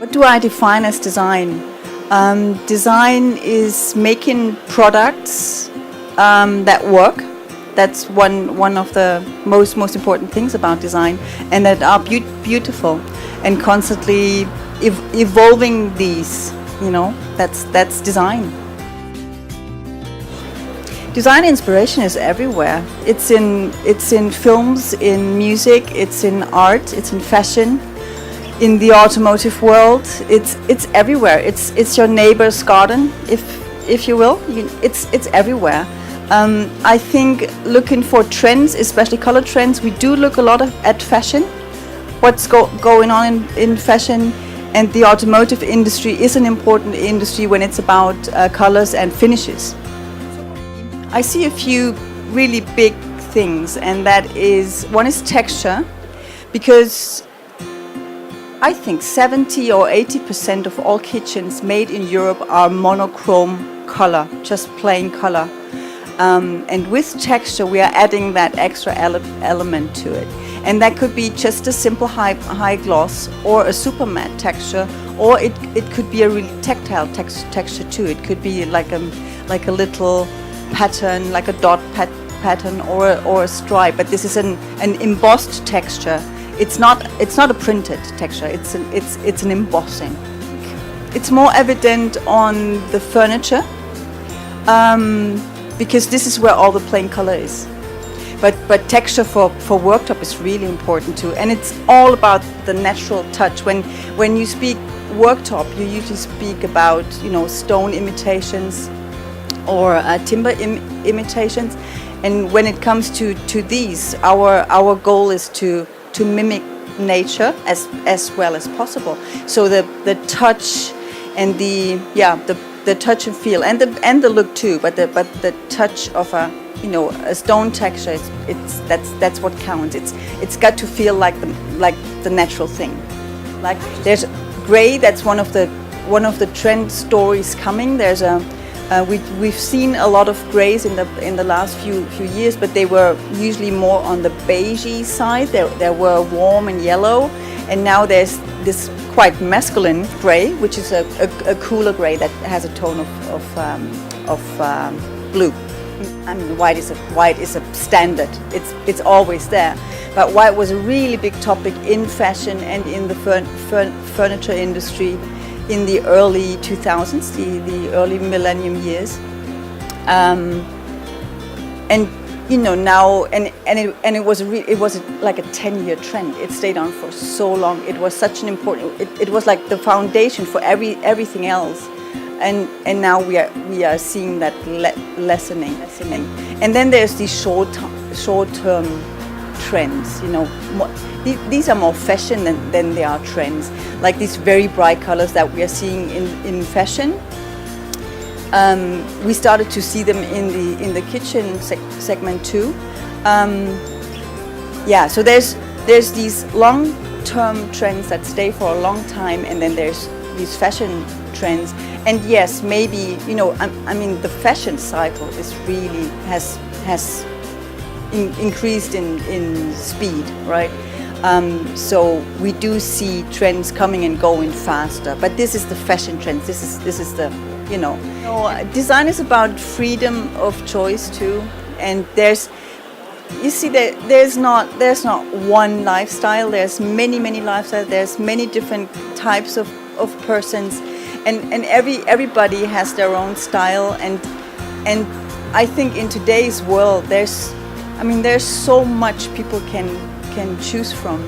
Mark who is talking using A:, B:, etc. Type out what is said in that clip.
A: What do I define as design? Design is making products that work. That's one of the most important things about design, and that are beautiful, and constantly evolving these. That's design. Design inspiration is everywhere. It's in films, in music, it's in art, it's in fashion, in the automotive world. It's everywhere. It's your neighbor's garden, if you will. It's everywhere. I think looking for trends, especially color trends, we do look a lot at fashion. What's going on in fashion, and the automotive industry is an important industry when it's about colors and finishes. I see a few really big things, and one is texture, because I think 70 or 80% of all kitchens made in Europe are monochrome color, just plain color. And with texture, we are adding that extra element to it. And that could be just a simple high gloss, or a super matte texture, or it could be a really tactile texture too. It could be like a little pattern, like a dot pattern, or a stripe. But this is an embossed texture. It's not a printed texture. It's an embossing. It's more evident on the furniture, because this is where all the plain color is. But texture for worktop is really important too, and it's all about the natural touch. When you speak worktop, you usually speak about stone imitations or timber imitations, and when it comes to these, our goal is to mimic nature as well as possible. So the touch and the touch and feel, and the look too, but the touch of a stone texture, that's what counts. It's got to feel like the natural thing. Like there's gray. That's one of the trend stories coming. There's we've seen a lot of grays in the last few years, but they were usually more on the beigey side. They were warm and yellow, and now there's this quite masculine gray, which is a cooler gray that has a tone of blue. I mean, white is a standard. It's always there. But white was a really big topic in fashion and in the furniture industry in the early 2000s, the early millennium years. Now it was like a 10-year trend. It stayed on for so long. It was such an important. It was like the foundation for everything else. And now we are seeing that lessening. And then there's these short-term trends. These are more fashion than they are trends. Like these very bright colors that we are seeing in fashion. We started to see them in the kitchen segment too. So there's these long-term trends that stay for a long time, and then there's these fashion trends. And yes, maybe the fashion cycle is really has increased in speed, right? So we do see trends coming and going faster. But this is the fashion trends. This is the design is about freedom of choice too, and there's not one lifestyle. There's many lifestyles. There's many different types of persons, and everybody has their own style, and I think in today's world there's so much people can choose from.